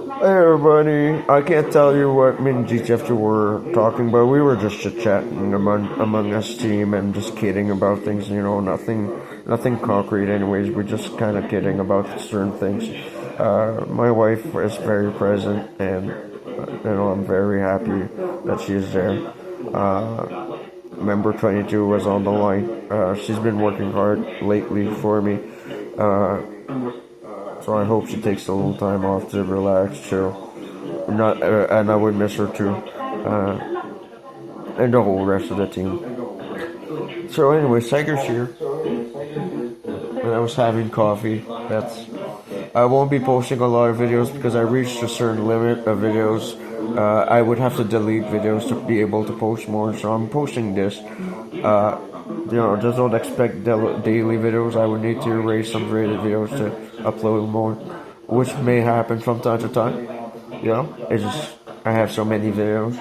Hey everybody, I can't tell you what me and GTF were talking about. We were just chit-chatting among us team and just kidding about things, nothing concrete anyways. We're just kind of kidding about certain things. My wife is very present and, I'm very happy that she is there. Member 22 was on the line. She's been working hard lately for me. So I hope she takes a little time off to relax, chill. Not, and I would miss her too, and the whole rest of the team. So anyway, Tiger's here, and I was having coffee. I won't be posting a lot of videos because I reached a certain limit of videos. I would have to delete videos to be able to post more, so I'm posting this. Just don't expect daily videos. I would need to erase some videos to upload more, which may happen from time to time. It's just I have so many videos.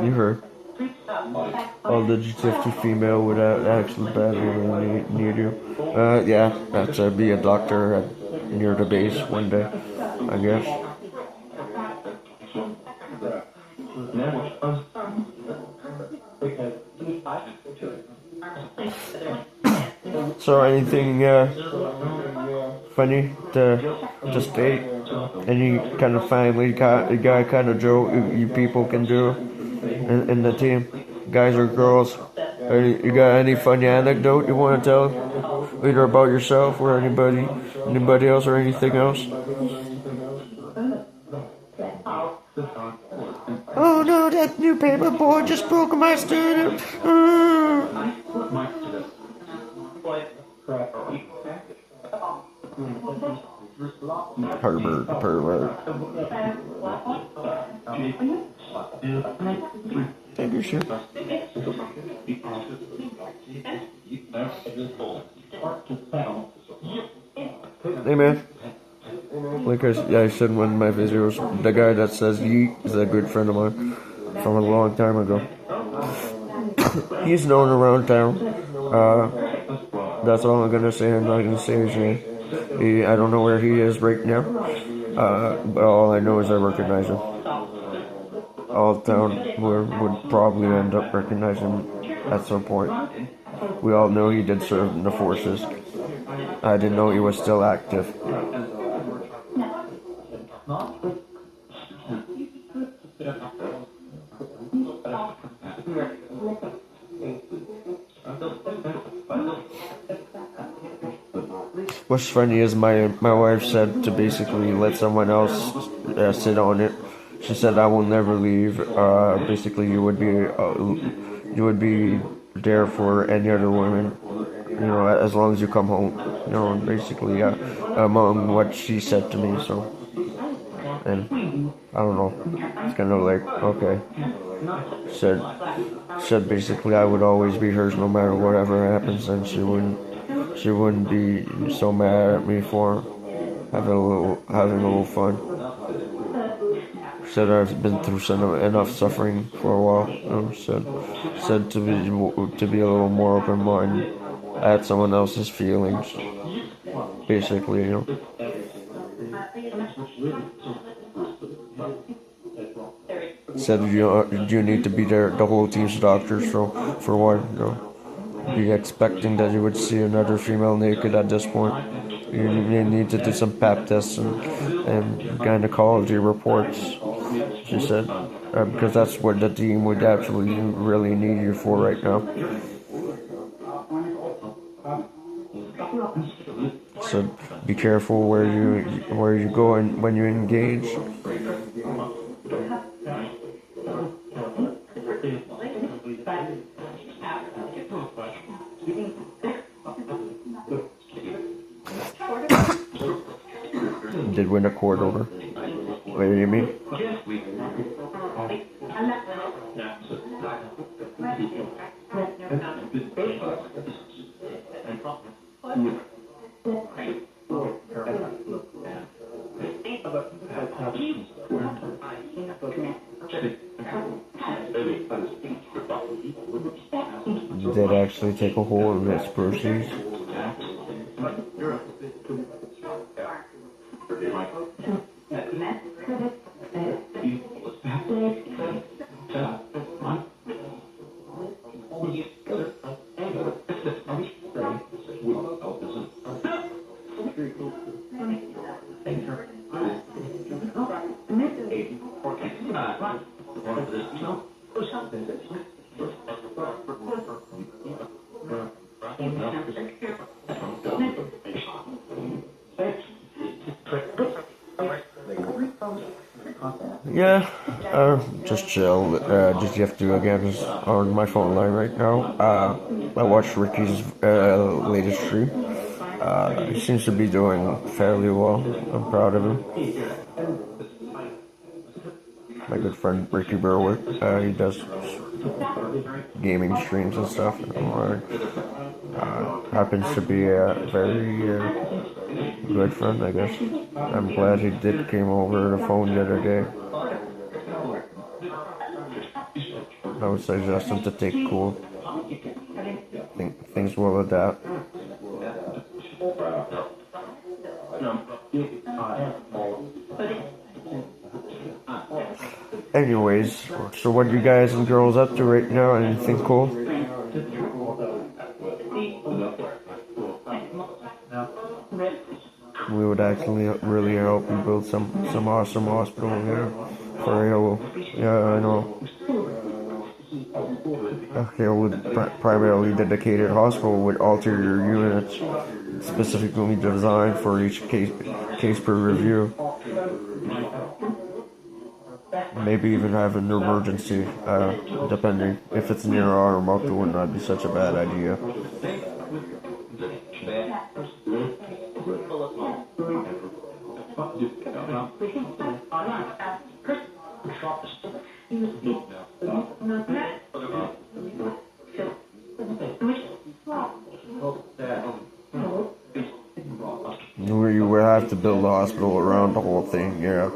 You heard. All the G50 female would actually badly need you. Yeah, that's be a doctor near the base one day, I guess. So anything funny to state? Any kind of family guy kind of joke you people can do in the team, guys or girls? You got any funny anecdote you want to tell, either about yourself or anybody else or anything else? Oh no, that new paper board just broke my student. Herbert, pervert. Take your shit. Hey man. Like I said in one of my videos, the guy that says yeet is a good friend of mine from a long time ago. He's known around town. That's all I'm gonna say. I'm not gonna say his name. I don't know where he is right now, but all I know is I recognize him. All town would probably end up recognizing him at some point. We all know he did serve in the forces. I didn't know he was still active. What's funny is my wife said to basically let someone else sit on it. She said I will never leave. Basically, you would be there for any other woman. As long as you come home. Basically, among what she said to me. So, and I don't know. It's kind of like okay. Said basically I would always be hers no matter whatever happens, and she wouldn't be so mad at me for having a little fun. Said I've been through enough suffering for a while. Said to be a little more open-minded at someone else's feelings. Basically, Said you need to be there. The whole team's doctors. So for one, be expecting that you would see another female naked at this point. You need to do some pap tests and gynecology reports, she said, because that's what the team would actually really need you for right now. So be careful where you go and when you engage. Did win a court order. What do you mean? Did that actually take a hold of its proceeds? Yeah, just chill. Just have to again is on my phone line right now. I watched Ricky's latest stream. He seems to be doing fairly well. I'm proud of him. My good friend Ricky Berwick, he does gaming streams and stuff. Happens to be a very good friend, I guess. I'm glad he came over the phone the other day. I would suggest him to take cool. Things will adapt. Anyways, so what you guys and girls up to right now? Anything cool? We would actually really help you build some awesome hospital here for Halo. Yeah, I know. A Halo primarily dedicated hospital would alter your units, specifically designed for each case per review. Maybe even have an emergency, depending. If it's near our remote, it would not be such a bad idea. You would have to build a hospital around the whole thing, yeah.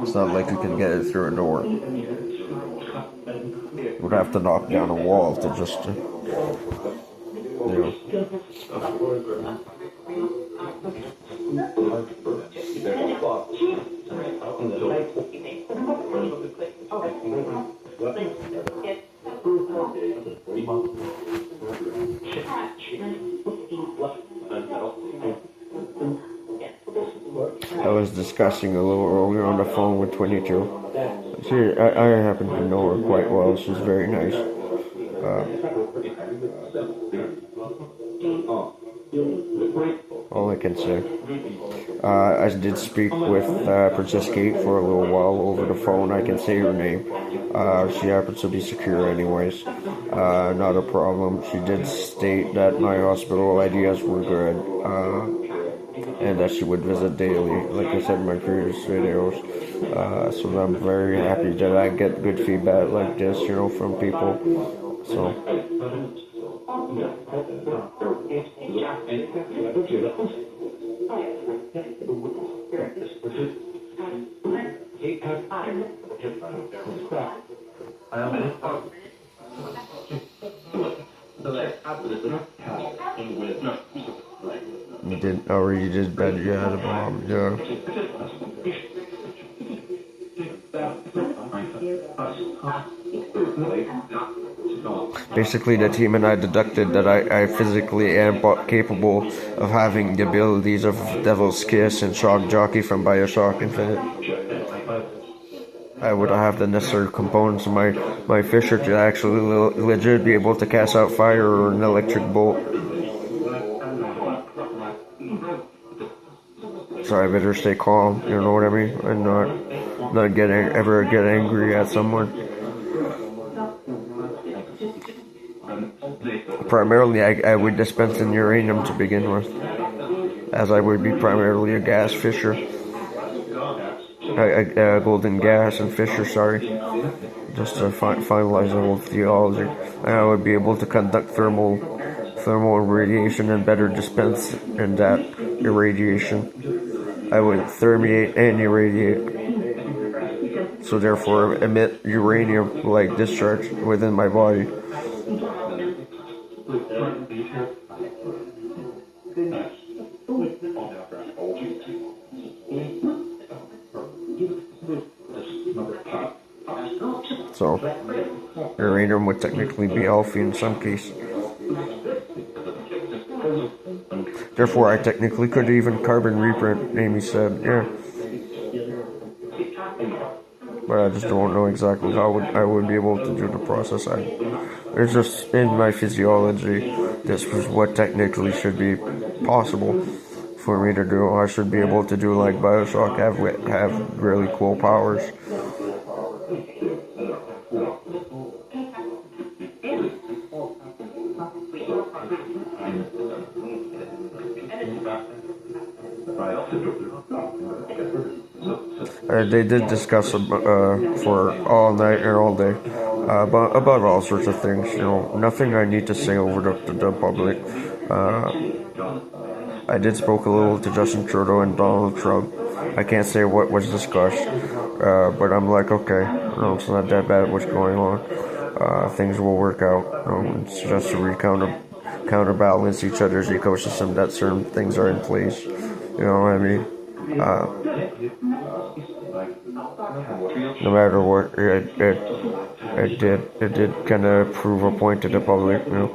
It's not like you can get it through a door. You would have to knock down a wall to just, I was discussing a little earlier on the phone with 22. I happen to know her quite well. She's very nice. All I can say. I did speak with Princess Kate for a little while over the phone. I can say her name. She happens to be secure anyways. Not a problem. She did state that my hospital ideas were good. And that she would visit daily, like I said in my previous videos. So I'm very happy that I get good feedback like this, from people. So. You did better, you had a bomb, yeah. Basically, the team and I deducted that I physically am capable of having the abilities of Devil's Kiss and Shock Jockey from Bioshock Infinite. I would have the necessary components of my Fisher to actually legit be able to cast out fire or an electric bolt. So I better stay calm, you know what I mean? And not ever get angry at someone. Primarily, I would dispense in uranium to begin with, as I would be primarily a gas fisher. Golden gas and fisher, sorry. Just to finalize the whole theology. I would be able to conduct thermal irradiation and better dispense in that irradiation. I would thermiate and irradiate. So therefore emit uranium like discharge within my body. So uranium would technically be healthy in some cases. Therefore I technically could even carbon reprint, Amy said, yeah. But I just don't know exactly how I would be able to do the process. It's just in my physiology, this was what technically should be possible for me to do. I should be able to do like Bioshock, have really cool powers. They did discuss for all night and all day about all sorts of things. You know, nothing I need to say over the public. I did spoke a little to Justin Trudeau and Donald Trump. I can't say what was discussed, but I'm like, okay, no, it's not that bad what's going on. Things will work out. It's just to counterbalance each other's ecosystem that certain things are in place. You know what I mean? No matter what, it did kind of prove a point to the public, you know.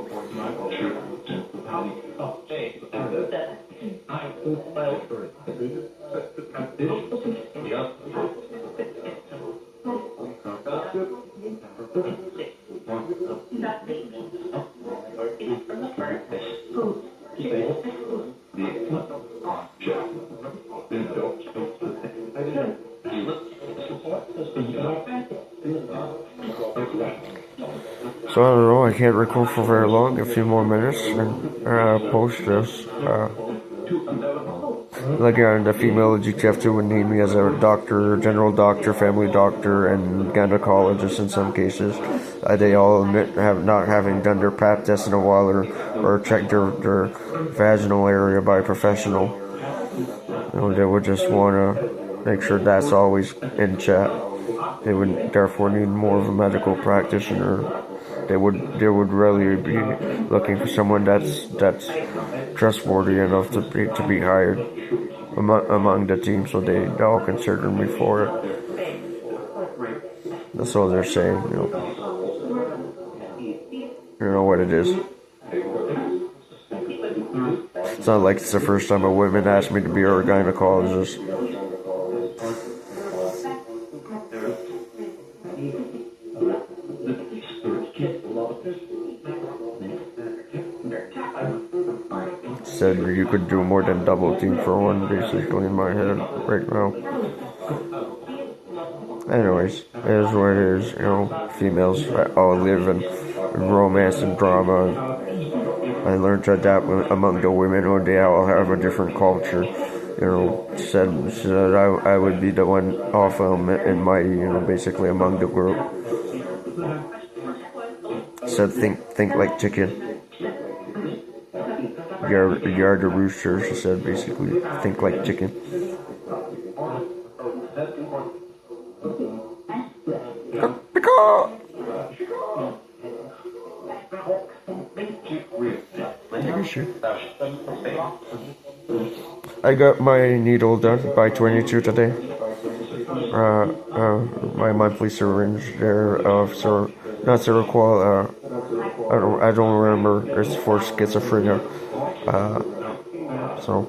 So I don't know, I can't record for very long, a few more minutes, and post this. Like the female GTF2 would need me as a doctor, general doctor, family doctor, and gynecologist in some cases. They all admit not having done their pap test in a while or checked their vaginal area by a professional. You know, they would just want to make sure that's always in check. They would therefore need more of a medical practitioner. They would really be looking for someone that's trustworthy enough to be hired among the team, so they all consider me for it. That's all they're saying, you know. You know what it is. It's not like it's the first time a woman asked me to be her gynecologist. Said you could do more than double team for one, basically, in my head right now. Anyways, it is what it is, you know. Females all live in romance and drama. I learned to adapt among the women, or they all have a different culture. You know, said I would be the one alpha in my, you know, basically among the group. Said think like chicken. You're the rooster, she said, basically. Think like chicken. I got my needle done by 22 today. My monthly syringe there of not Seroquel, I don't remember. It's for schizophrenia. So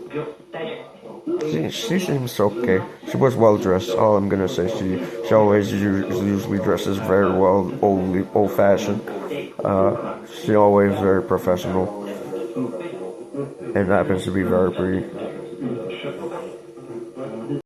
she seems okay. She was well dressed. All I'm gonna say, she always usually dresses very well, old fashioned. She always very professional, and happens to be very pretty.